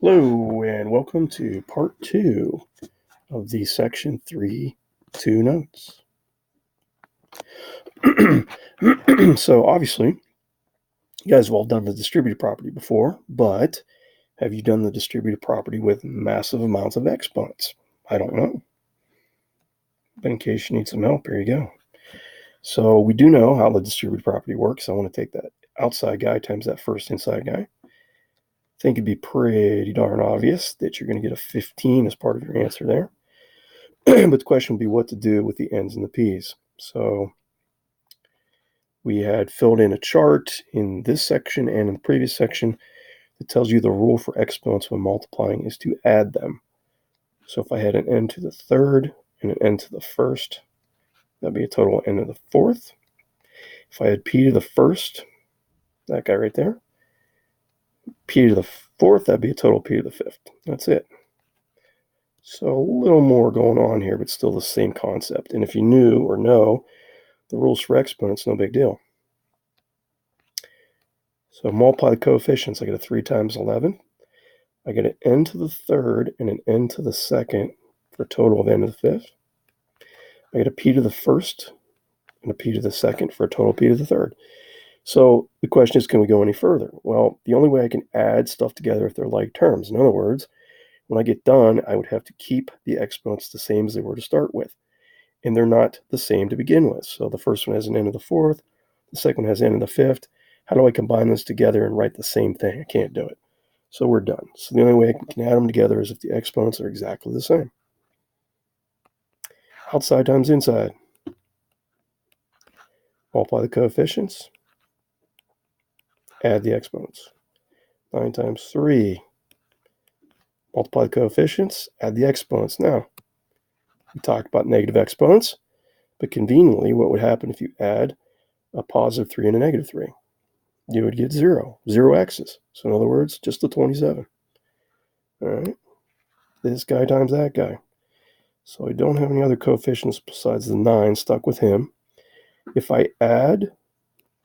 Hello, and welcome to part 2 of the section 3 2 notes. So obviously, you guys have all done the distributive property before, but have you done the distributive property with massive amounts of exponents? I don't know. But in case you need some help, here you go. So we do know how the distributive property works. I want to take that outside guy times that first inside guy. I think it'd be pretty darn obvious that you're going to get a 15 as part of your answer there. But the question would be what to do with the n's and the p's. So we had filled in a chart in this section and in the previous section that tells you the rule for exponents when multiplying is to add them. So if I had an n to the third and an n to the first, that'd be a total n to the fourth. If I had p to the first, that guy right there, p to the fourth, that'd be a total p to the fifth. That's it. So a little more going on here, but still the same concept. And if you knew or know the rules for exponents, no big deal. So multiply the coefficients. I get a 3 times 11. I get an n to the third and an n to the second for a total of n to the fifth. I get a p to the first and a p to the second for a total p to the third. So the question is, can we go any further? Well, the only way I can add stuff together if they're like terms. In other words, when I get done, I would have to keep the exponents the same as they were to start with. And they're not the same to begin with. So the first one has an n to the fourth. The second one has n to the fifth. How do I combine those together and write the same thing? I can't do it. So we're done. So the only way I can add them together is if the exponents are exactly the same. Outside times inside. Multiply the coefficients. Add the exponents. 9 times 3. Multiply the coefficients. Add the exponents. Now, we talked about negative exponents, but conveniently, what would happen if you add a positive 3 and a negative 3? You would get 0 x's. So in other words, just the 27. All right. This guy times that guy. So I don't have any other coefficients besides the 9 stuck with him. If I add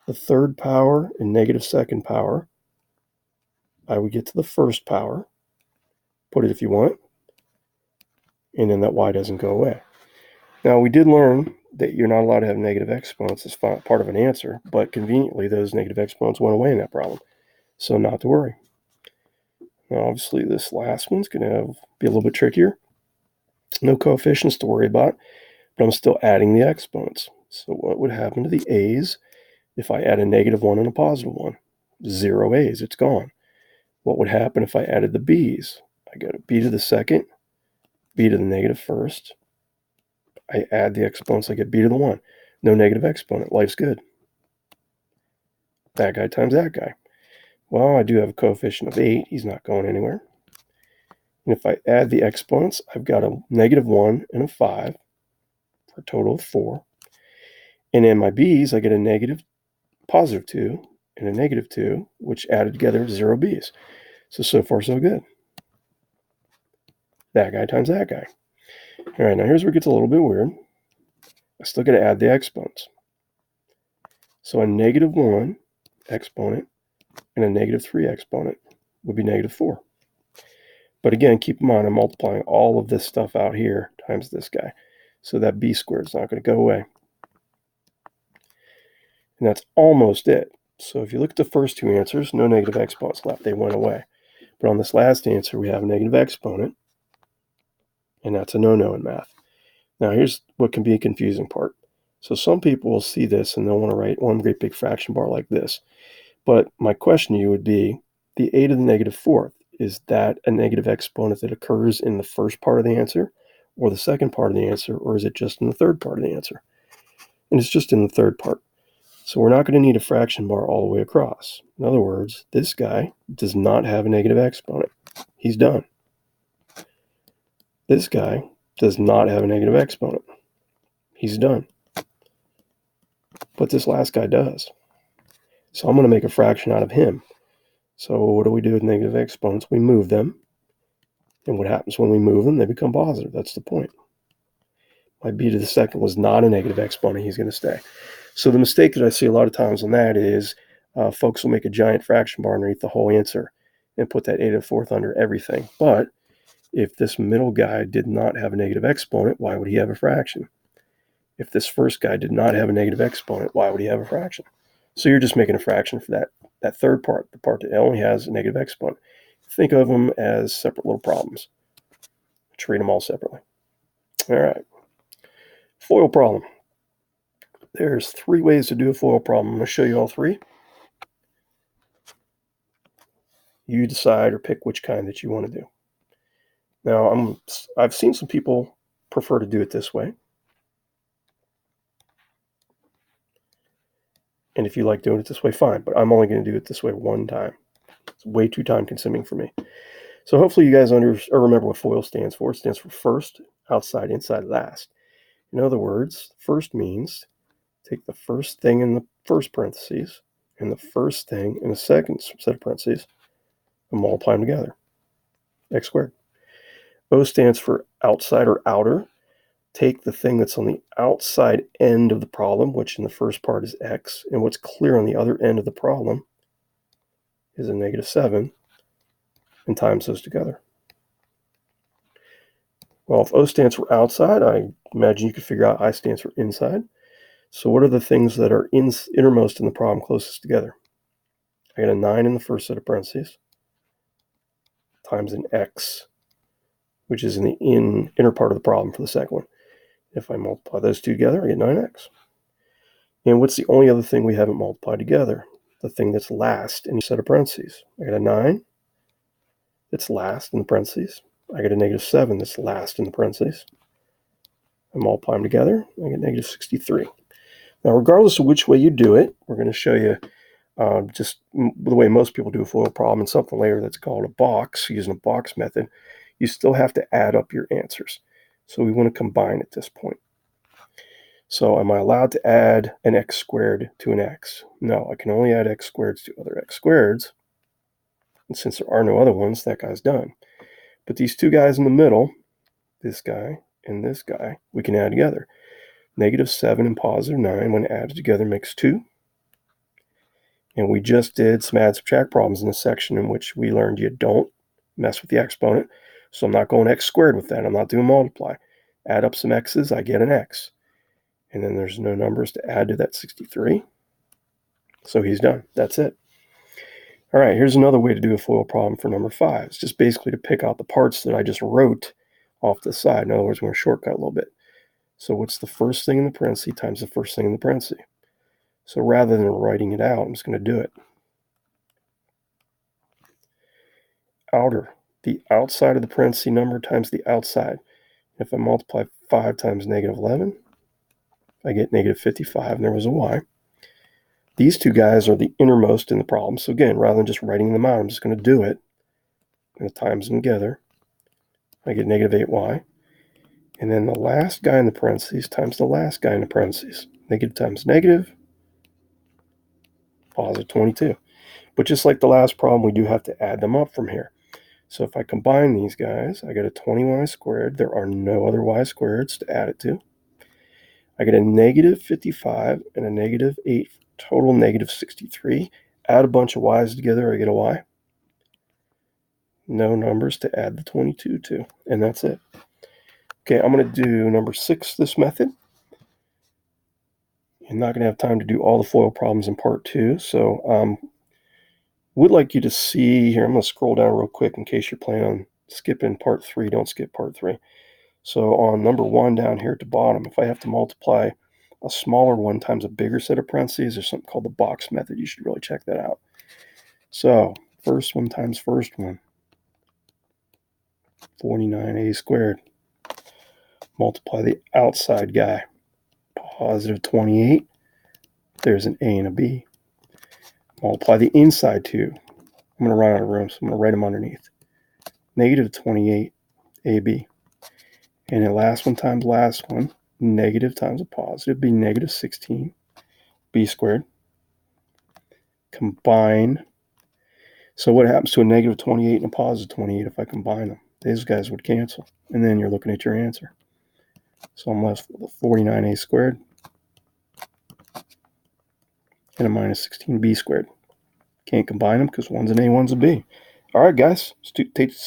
the third power and negative second power, I would get to the first power. Put it if you want. And then that y doesn't go away. Now, we did learn that you're not allowed to have negative exponents as part of an answer, but conveniently, those negative exponents went away in that problem. So not to worry. Now, obviously, this last one's going to be a little bit trickier. No coefficients to worry about, but I'm still adding the exponents. So what would happen to the a's if I add a negative 1 and a positive 1? 0 a's. It's gone. What would happen if I added the b's? I get a b to the second, b to the negative first. I add the exponents. I get b to the 1. No negative exponent. Life's good. That guy times that guy. Well, I do have a coefficient of 8. He's not going anywhere. And if I add the exponents, I've got a negative 1 and a 5 for a total of 4. And in my b's, I get a positive 2 and a negative 2, which added together is 0 b's. So far, so good. That guy times that guy. All right, now here's where it gets a little bit weird. I still got to add the exponents. So a negative 1 exponent and a negative 3 exponent would be negative 4. But again, keep in mind, I'm multiplying all of this stuff out here times this guy. So that b squared is not going to go away. And that's almost it. So if you look at the first two answers, no negative exponents left. They went away. But on this last answer, we have a negative exponent. And that's a no-no in math. Now, here's what can be a confusing part. So some people will see this and they'll want to write one great big fraction bar like this. But my question to you would be, the a to the negative fourth, is that a negative exponent that occurs in the first part of the answer or the second part of the answer, or is it just in the third part of the answer? And it's just in the third part. So we're not going to need a fraction bar all the way across. In other words, this guy does not have a negative exponent. He's done. This guy does not have a negative exponent. He's done. But this last guy does. So I'm going to make a fraction out of him. So what do we do with negative exponents? We move them. And what happens when we move them? They become positive. That's the point. My b to the second was not a negative exponent. He's going to stay. So the mistake that I see a lot of times on that is folks will make a giant fraction bar underneath the whole answer. and put that a to the fourth under everything. But if this middle guy did not have a negative exponent, why would he have a fraction? If this first guy did not have a negative exponent, why would he have a fraction? So you're just making a fraction for that third part, the part that only has a negative exponent. Think of them as separate little problems. Treat them all separately. All right. FOIL problem. There's 3 ways to do a FOIL problem. I'm going to show you all 3. You decide or pick which kind that you want to do. Now, I've seen some people prefer to do it this way. And if you like doing it this way, fine. But I'm only going to do it this way one time. It's way too time consuming for me. So hopefully you guys remember what FOIL stands for. It stands for first, outside, inside, last. In other words, first means take the first thing in the first parentheses and the first thing in the second set of parentheses and multiply them together. X squared. O stands for outside or outer. Take the thing that's on the outside end of the problem, which in the first part is x, and what's clear on the other end of the problem is a -7, and times those together. Well, if O stands for outside, I imagine you could figure out I stands for inside. So what are the things that are innermost in the problem closest together? I got a 9 in the first set of parentheses times an x, which is in the inner part of the problem for the second one. If I multiply those two together, I get 9x. And what's the only other thing we haven't multiplied together? The thing that's last in each set of parentheses. I got a 9 that's last in the parentheses. I get a -7 that's last in the parentheses. I multiply them together, I get -63. Now, regardless of which way you do it, we're going to show you just the way most people do a FOIL problem and something later that's called a box, using a box method. You still have to add up your answers. So we want to combine at this point. So am I allowed to add an x squared to an x? No, I can only add x squareds to other x squareds. And since there are no other ones, that guy's done. But these two guys in the middle, this guy and this guy, we can add together. -7 and +9 when added together makes 2. And we just did some add subtract problems in the section in which we learned you don't mess with the exponent. So I'm not going x squared with that. I'm not doing multiply. Add up some x's, I get an x. And then there's no numbers to add to that 63. So he's done. That's it. All right, here's another way to do a FOIL problem for number 5. It's just basically to pick out the parts that I just wrote off the side. In other words, we're going to shortcut a little bit. So what's the first thing in the parenthesis times the first thing in the parenthesis? So rather than writing it out, I'm just going to do it. Outer, the outside of the parenthesis number times the outside. If I multiply 5 times -11, I get -55, and there was a y. These two guys are the innermost in the problem. So again, rather than just writing them out, I'm just going to do it. I'm going to times them together. I get -8y. And then the last guy in the parentheses times the last guy in the parentheses. Negative times negative, +22. But just like the last problem, we do have to add them up from here. So if I combine these guys, I get a 20y squared. There are no other y squareds to add it to. I get a -55 and a -8, total -63. Add a bunch of y's together, I get a y. No numbers to add the 22 to, and that's it. Okay, I'm going to do number 6, this method. You're not going to have time to do all the FOIL problems in part 2, so would like you to see here. I'm going to scroll down real quick in case you're planning on skipping part 3. Don't skip part 3. So on number 1 down here at the bottom, if I have to multiply a smaller one times a bigger set of parentheses, there's something called the box method. You should really check that out. So first one times first one, 49a squared. Multiply the outside guy, +28. There's an a and a b. Multiply the inside two. I'm going to run out of room, so I'm going to write them underneath. -28 ab. And then last one times last one, negative times a positive, be -16 b squared. Combine. So what happens to a -28 and a +28 if I combine them? These guys would cancel. And then you're looking at your answer. So I'm left with a 49a squared and a -16b squared. Can't combine them because one's an a, one's a b. All right, guys.